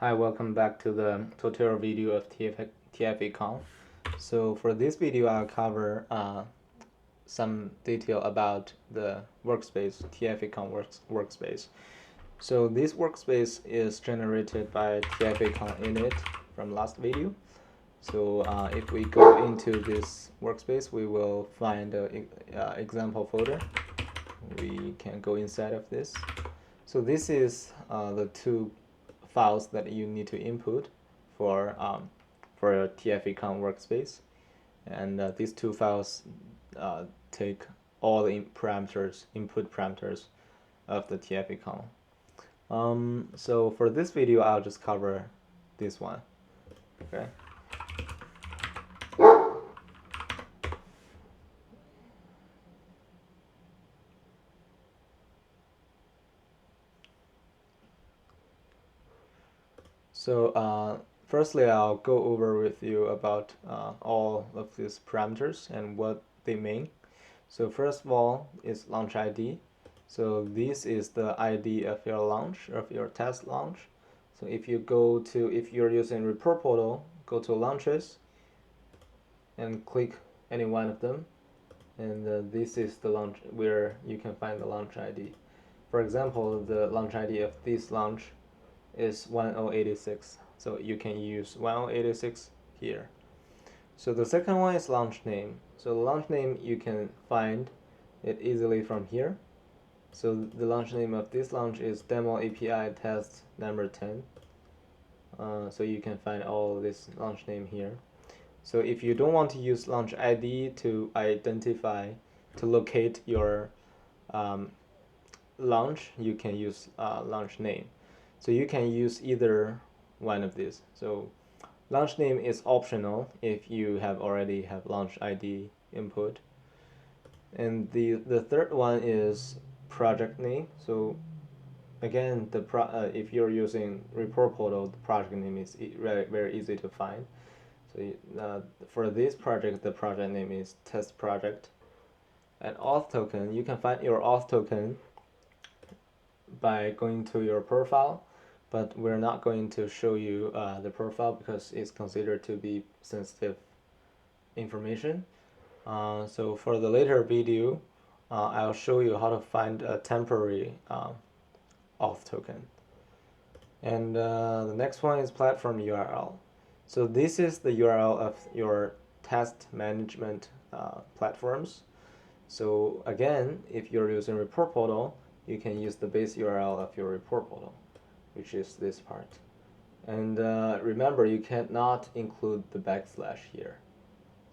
Hi, welcome back to the tutorial video of TF-Econ. So for this video, I'll cover some detail about the workspace, TF-Econ workspace. So this workspace is generated by TF-Econ init from last video. So if we go into this workspace, we will find an example folder. We can go inside of this. So this is the two files that you need to input for a TF-Econ workspace, and these two files take all the input parameters of the TF-Econ. So for this video, I'll just cover this one. Okay. So firstly, I'll go over with you about all of these parameters and what they mean. So first of all is launch ID. So this is the ID of your launch, of your test launch. So if you're using report portal, go to launches and click any one of them. And this is the launch where you can find the launch ID. For example, the launch ID of this launch is 1086, so you can use 1086 here. So the second one is launch name. So the launch name, you can find it easily from here. So the launch name of this launch is demo API test number 10. So you can find all this launch name here. So if you don't want to use launch ID to locate your launch, you can use launch name. So you can use either one of these. So launch name is optional if you already have launch ID input. And the third one is project name. So again, if you're using report portal, the project name is very easy to find. So for this project, the project name is test project. And auth token, you can find your auth token by going to your profile, but we're not going to show you the profile because it's considered to be sensitive information. So for the later video, I'll show you how to find a temporary auth token. And the next one is platform URL. So this is the URL of your test management platforms. So again, if you're using report portal, you can use the base URL of your report portal, which is this part. And remember, you cannot include the backslash here,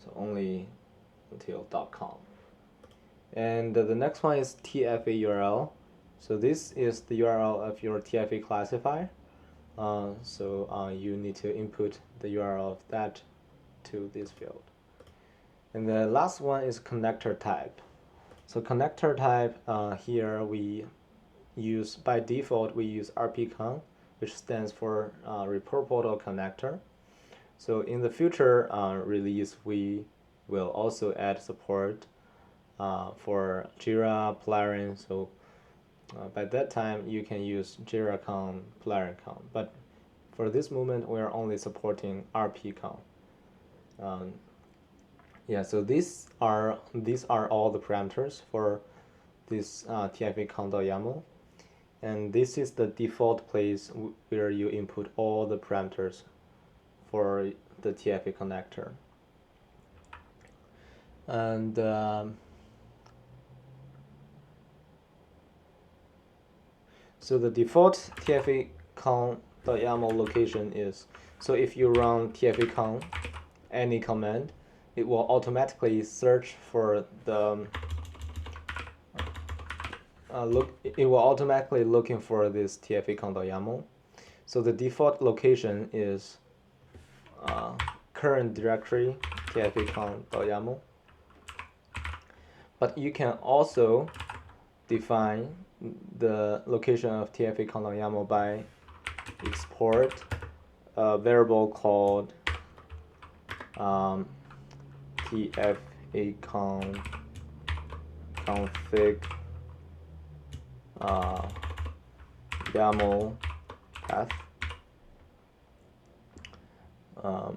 so only until .com. And the next one is TFA URL. So this is the URL of your TFA classifier. So you need to input the URL of that to this field. And the last one is connector type. So connector type, here we use, by default, we use RPCon, which stands for report portal connector. So in the future release, we will also add support for Jira, Polarion. So by that time, you can use JiraCon, PolarianCon. But for this moment, we are only supporting RPCon. Yeah, so these are all the parameters for this TF-Econ.yaml, and this is the default place where you input all the parameters for the TF connector. And so the default TF-Econ.yaml location is, so if you run TF-Econ any command, it will automatically search for the it will automatically looking for this TF-Econ.yaml. So the default location is current directory TF-Econ.yaml. But you can also define the location of TF-Econ.yaml by export a variable called TF-Econ config YAML path. Yeah.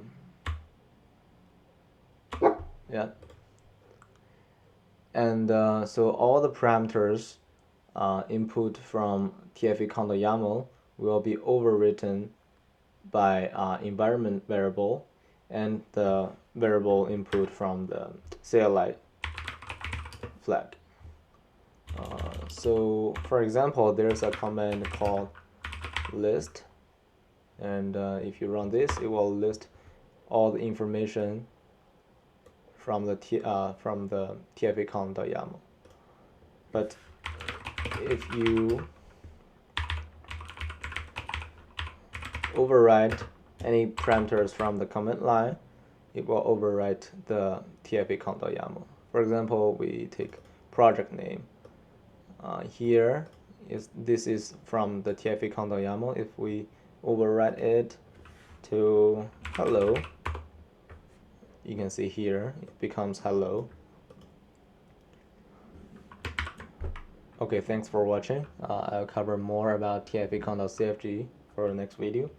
And so all the parameters input from TFE counter YAML will be overwritten by environment variable and the variable input from the CLI flag. So for example, there's a command called list, and if you run this, it will list all the information from the TFE count.yaml. But if you override any parameters from the command line, it will overwrite the TFE count.yaml. For example, we take project name. Here this is from the TFE count.yaml. If we overwrite it to hello, you can see here it becomes hello. Okay, thanks for watching. I'll cover more about TFE count.cfg for the next video.